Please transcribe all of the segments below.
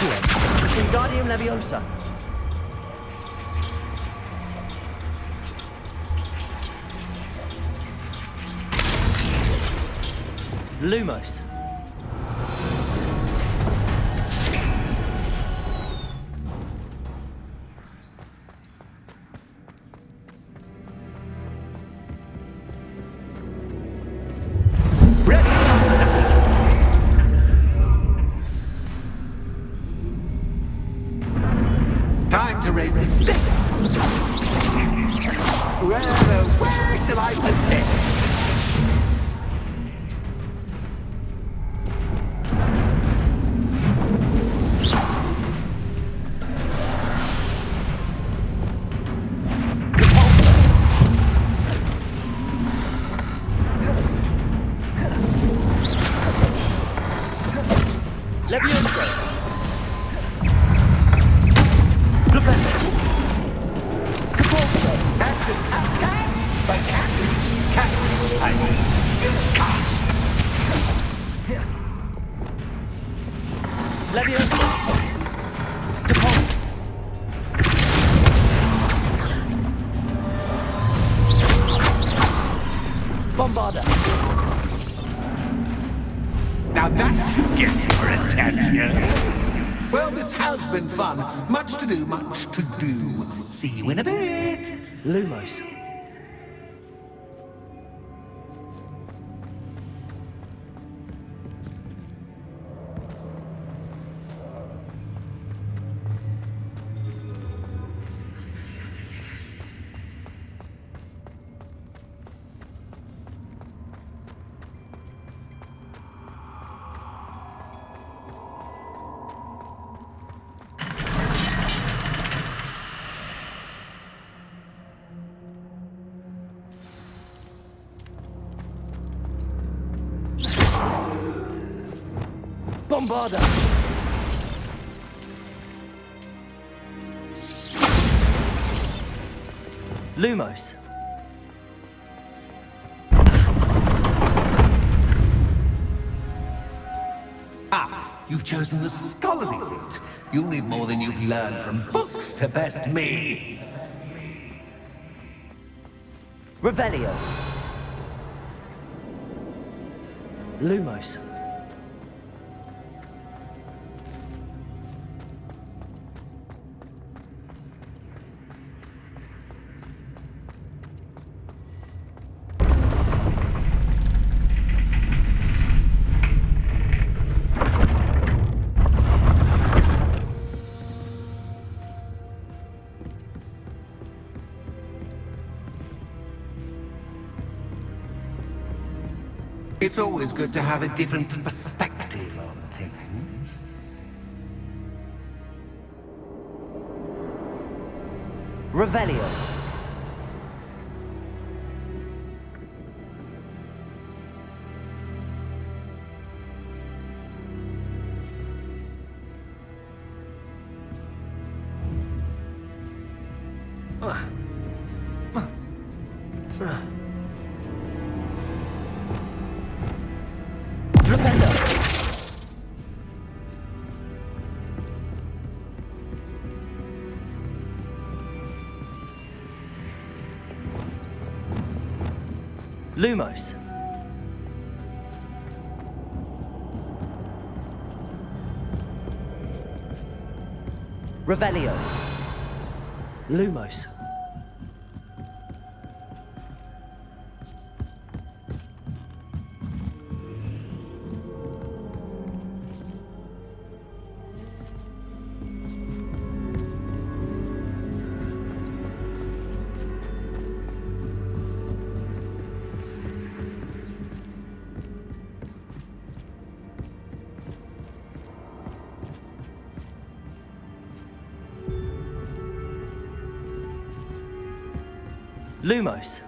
Accio. Wingardium Leviosa. Lumos. Time to raise the stakes, so to speak. Where shall I put this? Leviosa. Flipendo. Capulso. That's just cat, but cat. I mean, Leviosa. Deposit. Bombarda. now that should get your attention. Well, this has been fun. Much to do, much to do. See you in a bit. Lumos. Bombarda. Lumos. You've chosen the scholarly route. You'll need more than you've learned from books to best me. Revelio. Lumos. It's always good to have a different perspective on things. Revelio. Flipendo. Lumos. Revelio. Lumos. Lumos.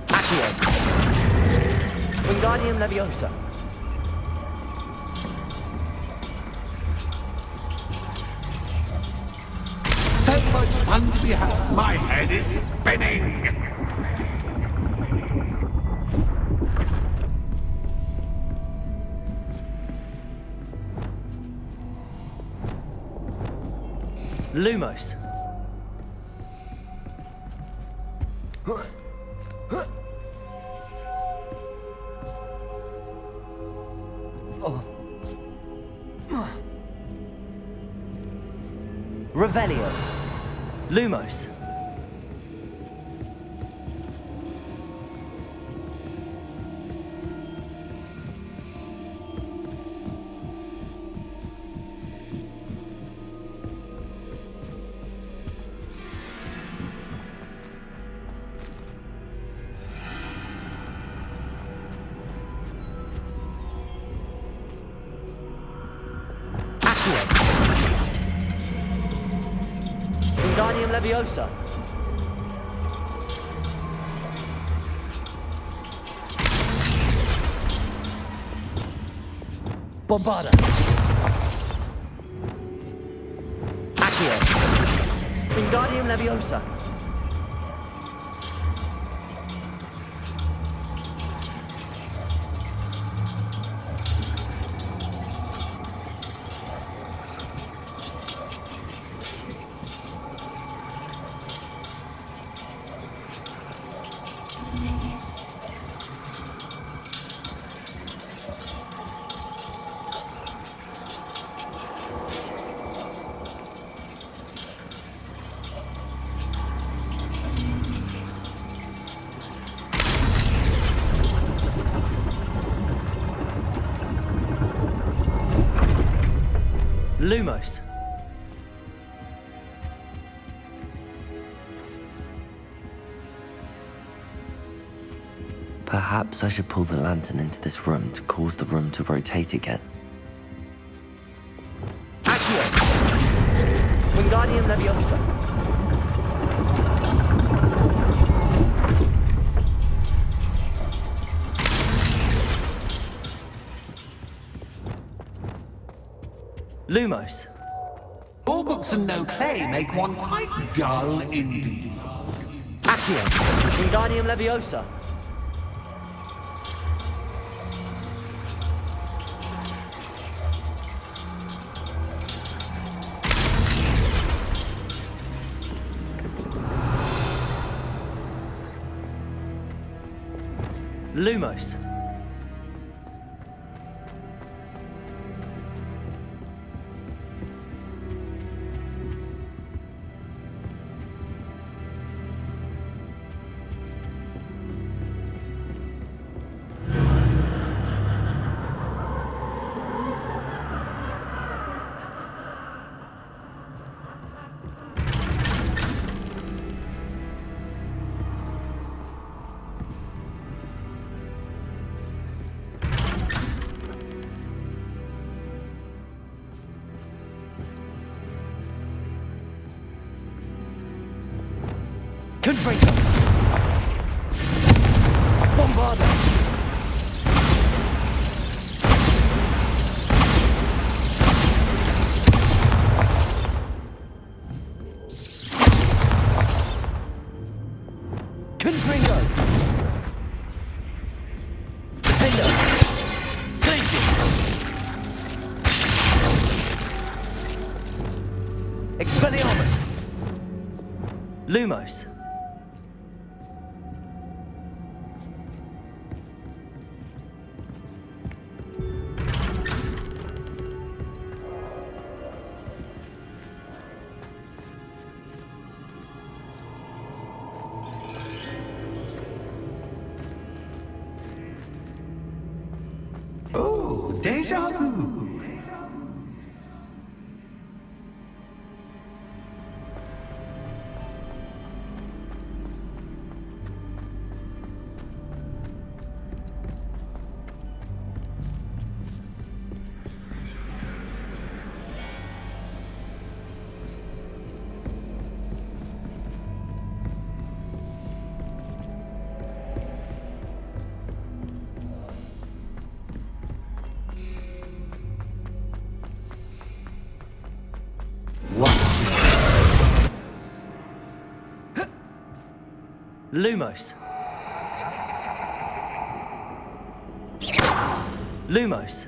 Accio. Wingardium Leviosa. fun to be had. My head is spinning. Lumos. Revelio. Lumos. Wingardium Leviosa. Bombarda. Accio. Wingardium Leviosa. Lumos. Perhaps I should pull the lantern into this room to cause the room to rotate again. Accio. Wingardium Leviosa. Lumos. All books and no clay make one quite dull indeed. Accio. Wingardium Leviosa. Lumos. Confringo. Bombarda. Confringo. Defender. Glacius. Expelliarmus. Lumos. Oh, déjà vu. Lumos. Lumos.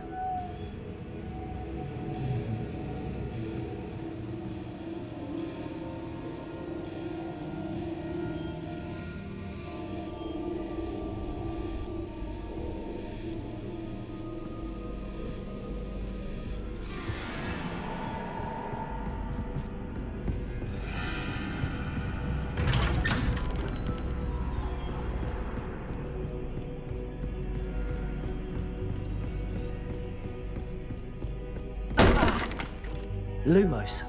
Lumos.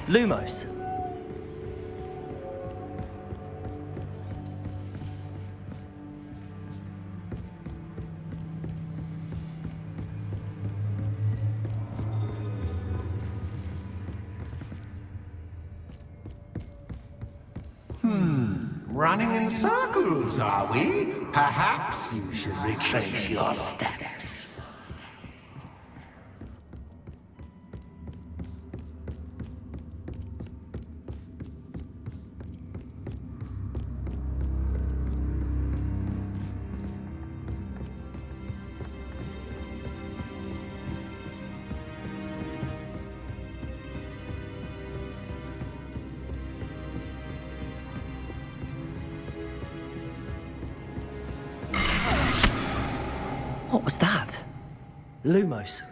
Lumos. Running in circles, are we? Perhaps you should retrace your steps. What was that? Lumos.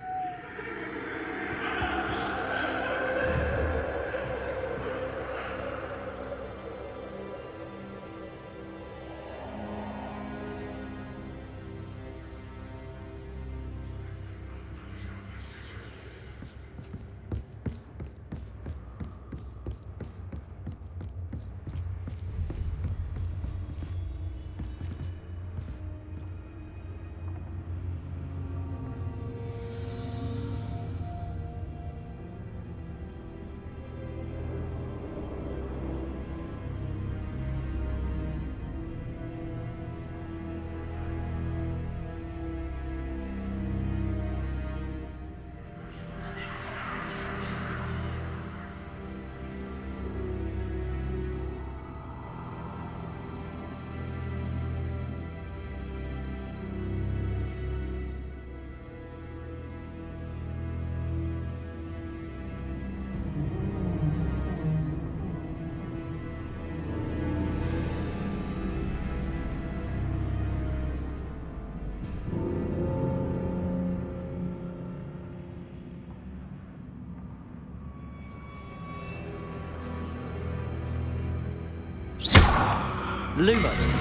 Lumos.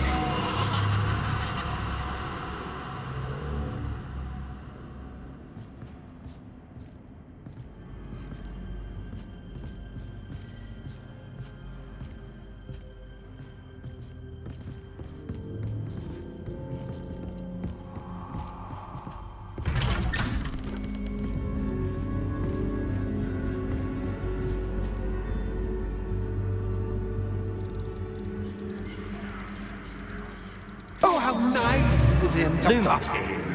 Oh, how nice of him to pop Lumos. in.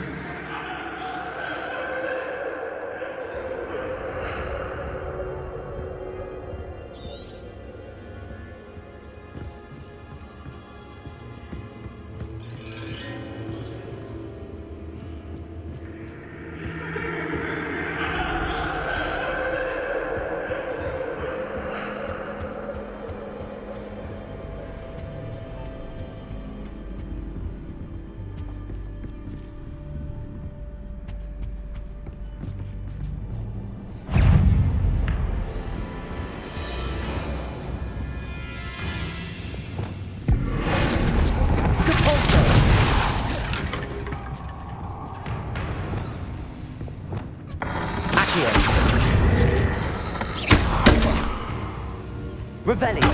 Revelio.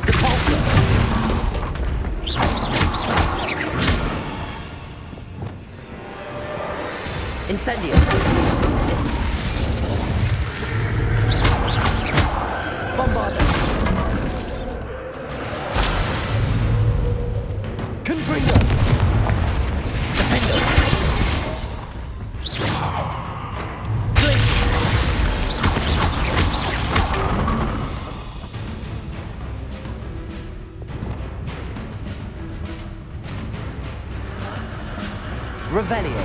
Depulso. Incendio. Bombardo. Confringo. Defendo. Revelio.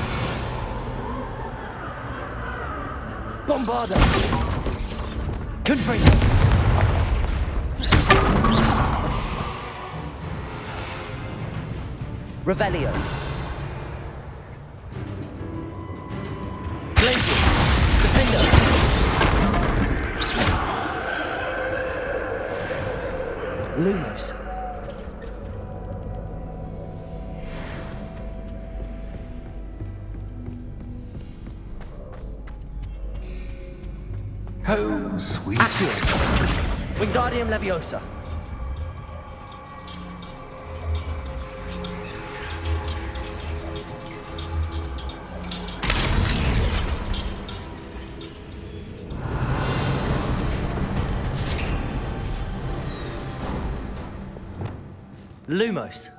Bombardo. Confringo. Revelio. Glacius. Defender. Lumos. Oh, sweet. Accio. Wingardium Leviosa. Lumos.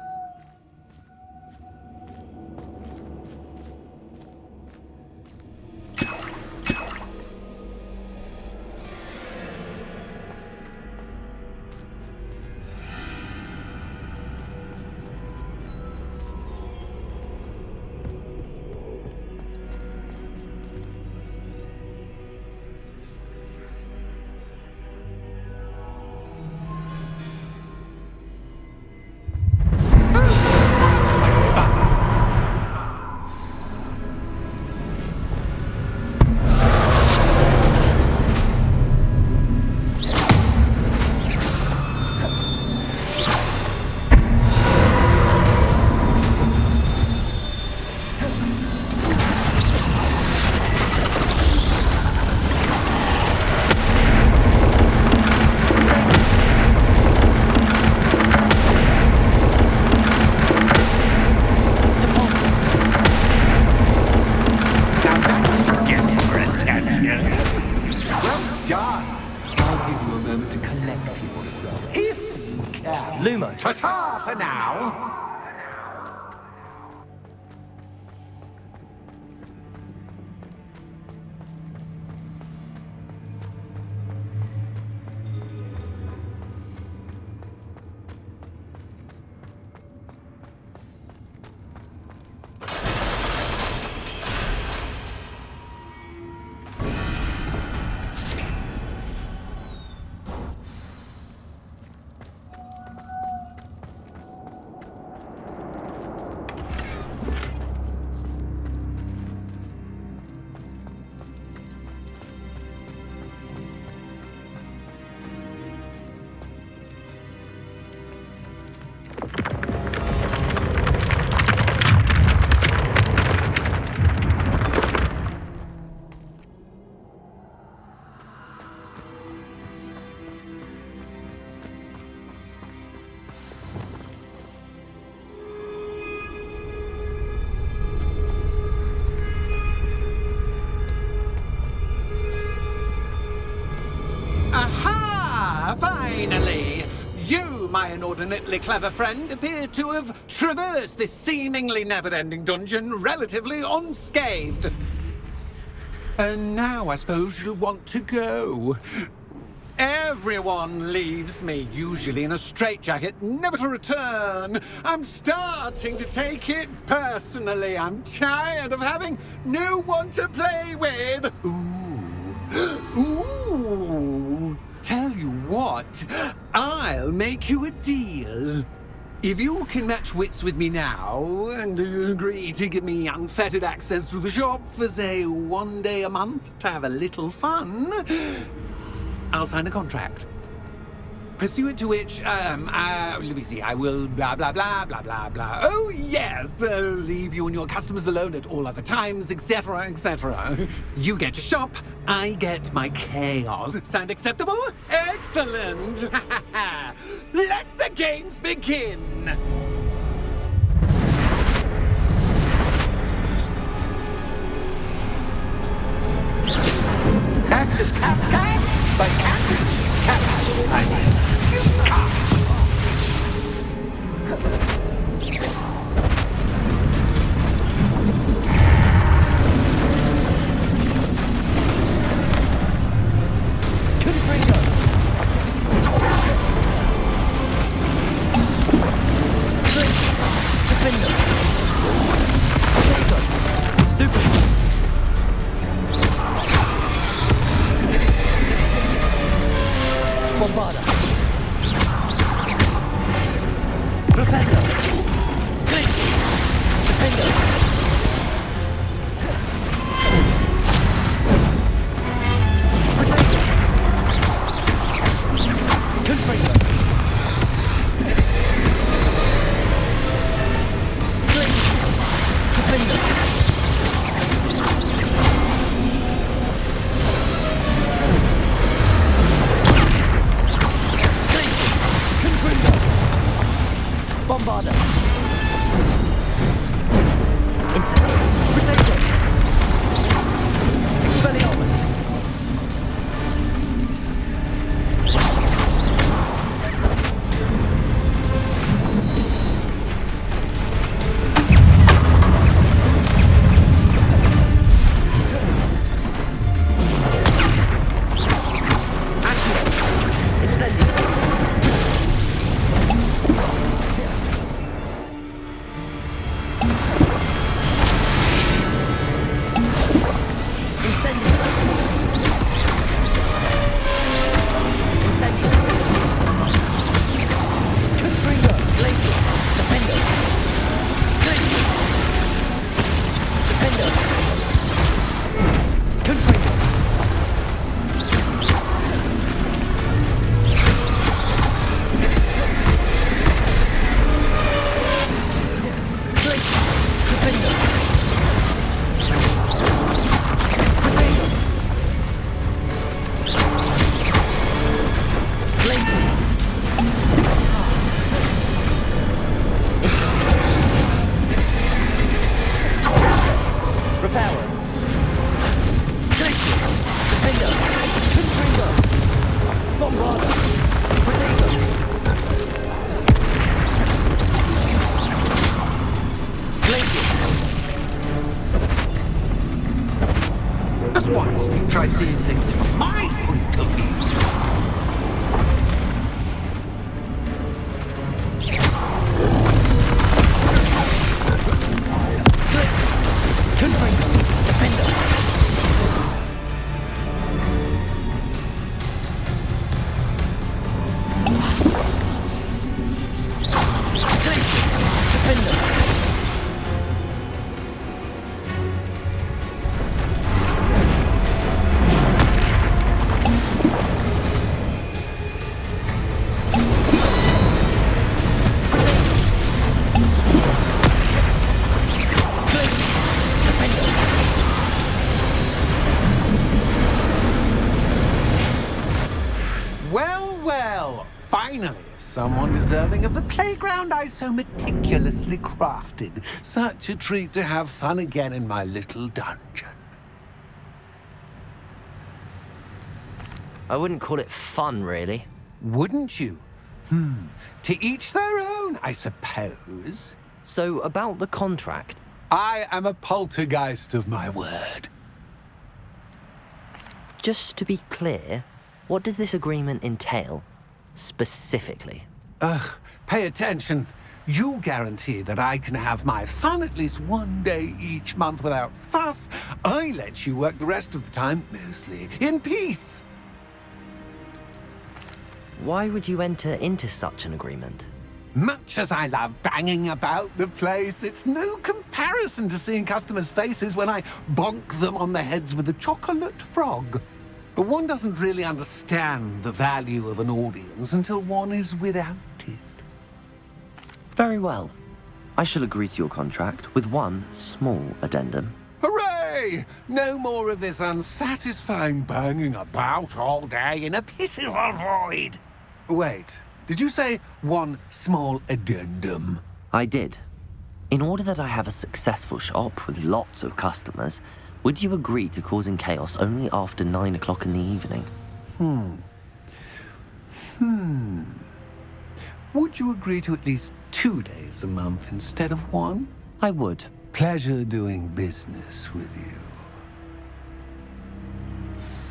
Lumos. Ta-ta for now. Aha! Finally! You, my inordinately clever friend, appear to have traversed this seemingly never-ending dungeon relatively unscathed. And now I suppose you'll want to go. Everyone leaves me, usually in a straitjacket, never to return. I'm starting to take it personally. I'm tired of having no one to play with. Ooh. Tell you what, I'll make you a deal. If you can match wits with me now and agree to give me unfettered access to the shop for, say, 1 day a month to have a little fun, I'll sign a contract. Pursuant to which, let me see, I will blah, blah, blah, blah, blah, blah. Oh, yes, leave you and your customers alone at all other times, etc., etc. You get your shop, I get my chaos. Sound acceptable? Excellent! Let the games begin! Access cat, but cat, Bombarda. Flipendo. Glacius. Defendo. Protector. Confringo. Glacius. Defendo. Bombarda. Incendio. Protector. Expelliarmus. Accio. Incendio. Incendio. Incendio. Confringo. Glacius. Defendo. Glacius. Defendo. Confringo. Glacius. Defendo. Protego. Glacius. Incendio. Repower. Glacius. Defendo. Confringo. Bombarda. Protego. Glacius. Just once, try seeing things from my point of view. Glacius. Confringo. Defendo. Glacius. Defendo. Glacius. Defendo. Well, well, finally, someone deserving of the playground I so meticulously crafted. Such a treat to have fun again in my little dungeon. I wouldn't call it fun, really. Wouldn't you? To each their own, I suppose. So, about the contract. I am a poltergeist of my word. Just to be clear, what does this agreement entail? Specifically. Pay attention. You guarantee that I can have my fun at least one day each month without fuss. I let you work the rest of the time, mostly in peace. Why would you enter into such an agreement? Much as I love banging about the place, it's no comparison to seeing customers' faces when I bonk them on the heads with a chocolate frog. One doesn't really understand the value of an audience until one is without it. Very well. I shall agree to your contract with one small addendum. Hooray! No more of this unsatisfying banging about all day in a pitiful void. Wait, did you say one small addendum? I did. In order that I have a successful shop with lots of customers, would you agree to causing chaos only after 9 o'clock in the evening? Would you agree to at least 2 days a month instead of one? I would. Pleasure doing business with you.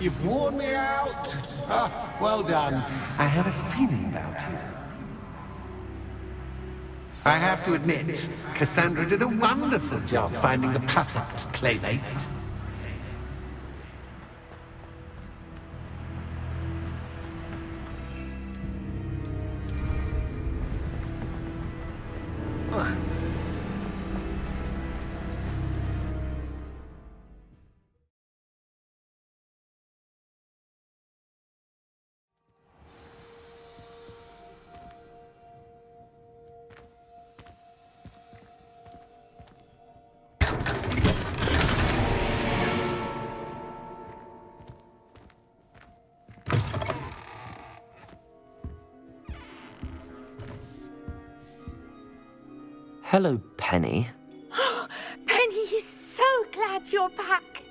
You've worn me out. Well done. I had a feeling about you. I have to admit, Cassandra did a wonderful job finding the perfect playmate. Hello, Penny. Penny is so glad you're back.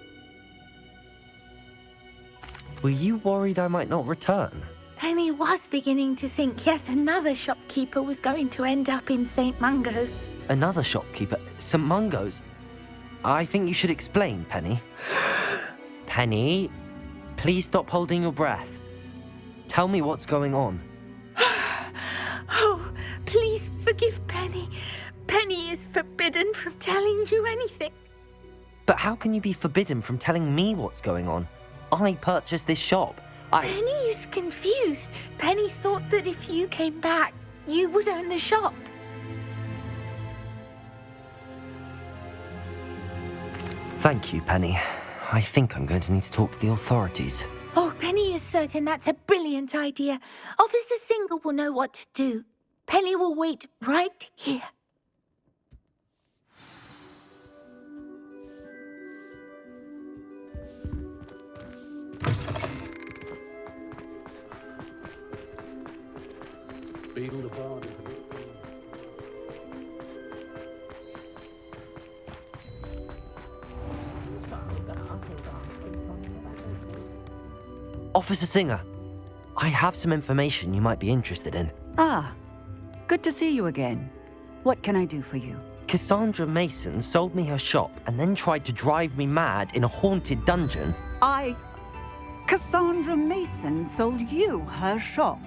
Were you worried I might not return? Penny was beginning to think yet another shopkeeper was going to end up in St. Mungo's. Another shopkeeper? St. Mungo's? I think you should explain, Penny. Penny, please stop holding your breath. Tell me what's going on. Oh, please forgive Penny. Penny is forbidden from telling you anything. But how can you be forbidden from telling me what's going on? I purchased this shop. Penny is confused. Penny thought that if you came back, you would own the shop. Thank you, Penny. I think I'm going to need to talk to the authorities. Oh, Penny is certain that's a brilliant idea. Officer Singer will know what to do. Penny will wait right here. Officer Singer, I have some information you might be interested in. Ah, good to see you again. What can I do for you? Cassandra Mason sold me her shop and then tried to drive me mad in a haunted dungeon. Cassandra Mason sold you her shop.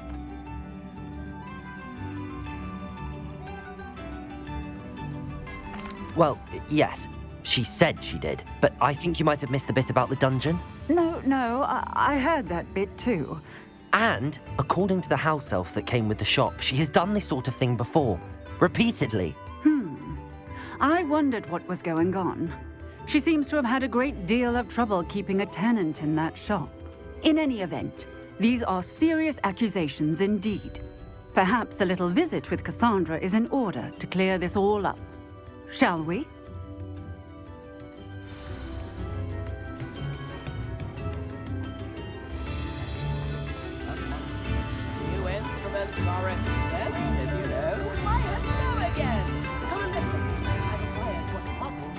Well, yes, she said she did, but I think you might have missed the bit about the dungeon. No, I heard that bit too. And, according to the house elf that came with the shop, she has done this sort of thing before. Repeatedly. I wondered what was going on. She seems to have had a great deal of trouble keeping a tenant in that shop. In any event, these are serious accusations indeed. Perhaps a little visit with Cassandra is in order to clear this all up. Shall we? New instruments are expensive, you know. Buy it now again. Come and listen. I've hired what models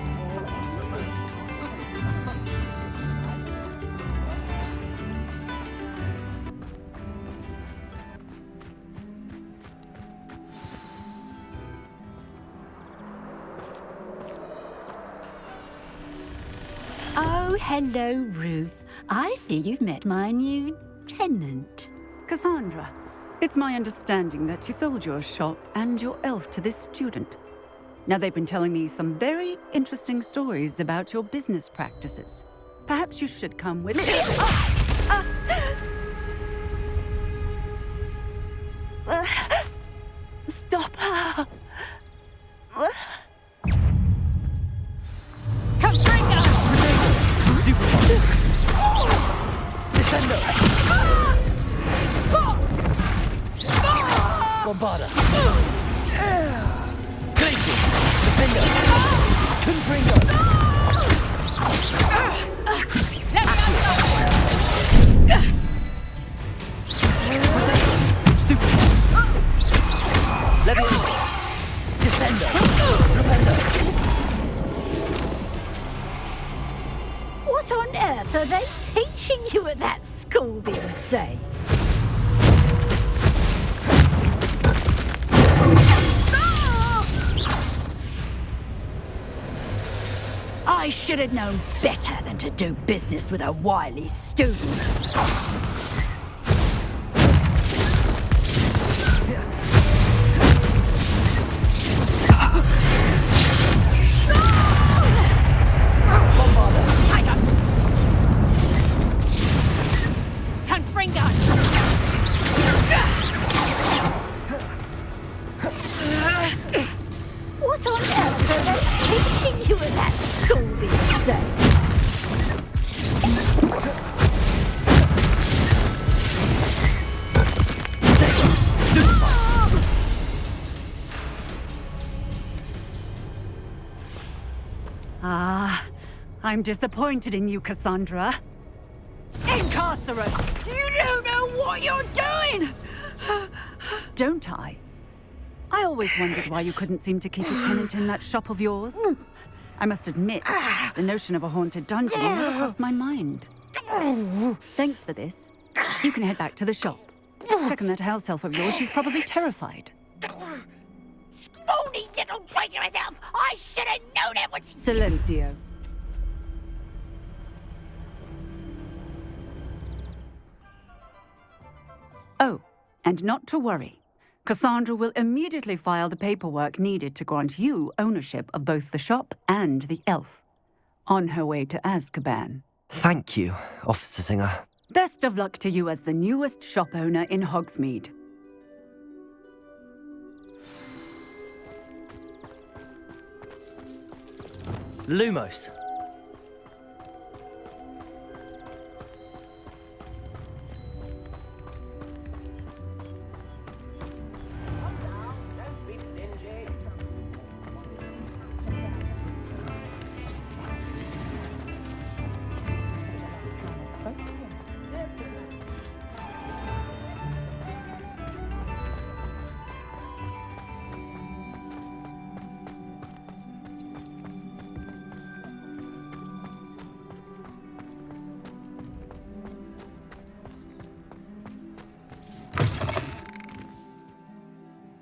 Oh, hello, Ruth. I see you've met my new tenant. Cassandra, it's my understanding that you sold your shop and your elf to this student. Now, they've been telling me some very interesting stories about your business practices. Perhaps you should come with me. Stop her! Come, Franco! Descendo! Bombarda! Glacius! Defender! Confringo! Stupid! Leviosa! Descendo! Repender! What on earth are they teaching you at that school these days? I should have known better than to do business with a wily student. What on earth are they teaching you at that school these days? Ah, I'm disappointed in you, Cassandra. Incarcerate! You don't know what you're doing! Don't I? I always wondered why you couldn't seem to keep a tenant in that shop of yours. I must admit, the notion of a haunted dungeon never crossed my mind. Thanks for this. You can head back to the shop. Check on that house elf of yours. She's probably terrified. Scrawny little traitor herself! I should have known it was... Silencio. Oh, and not to worry. Cassandra will immediately file the paperwork needed to grant you ownership of both the shop and the elf. On her way to Azkaban. Thank you, Officer Singer. Best of luck to you as the newest shop owner in Hogsmeade. Lumos. Don't be stingy.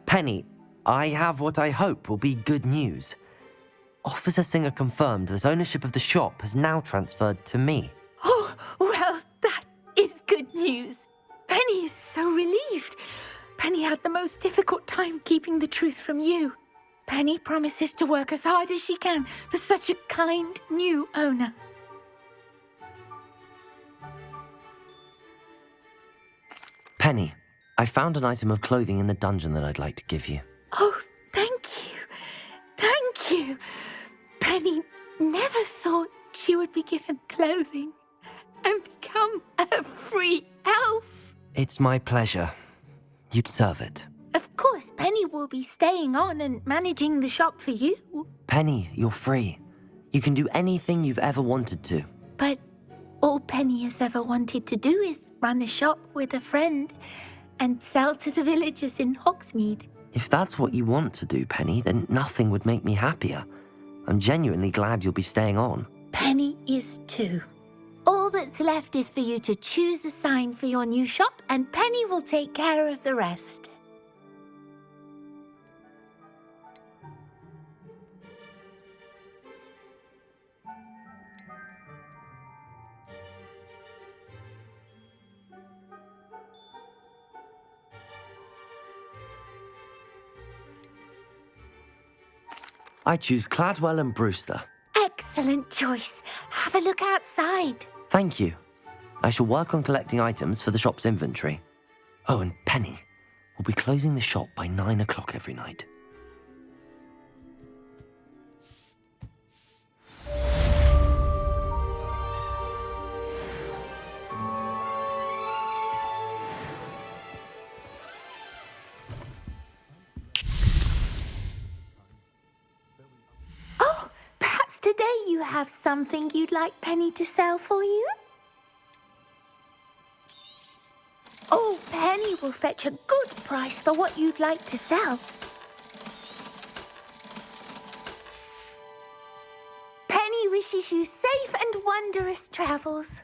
Penny, I have what I hope will be good news. Officer Singer confirmed that ownership of the shop has now transferred to me. Oh, well, that is good news. Penny is so relieved. Penny had the most difficult time keeping the truth from you. Penny promises to work as hard as she can for such a kind new owner. Penny, I found an item of clothing in the dungeon that I'd like to give you. Oh, thank you. Thank you. Penny never thought she would be given clothing and become a free elf. It's my pleasure. You deserve it. Of course, Penny will be staying on and managing the shop for you. Penny, you're free. You can do anything you've ever wanted to. But all Penny has ever wanted to do is run a shop with a friend and sell to the villagers in Hogsmeade. If that's what you want to do, Penny, then nothing would make me happier. I'm genuinely glad you'll be staying on. Penny is too. All that's left is for you to choose a sign for your new shop, and Penny will take care of the rest. I choose Cladwell and Brewster. Excellent choice. Have a look outside. Thank you. I shall work on collecting items for the shop's inventory. Oh, and Penny, we'll be closing the shop by 9 o'clock every night. Perhaps today you have something you'd like Penny to sell for you? Oh, Penny will fetch a good price for what you'd like to sell. Penny wishes you safe and wondrous travels.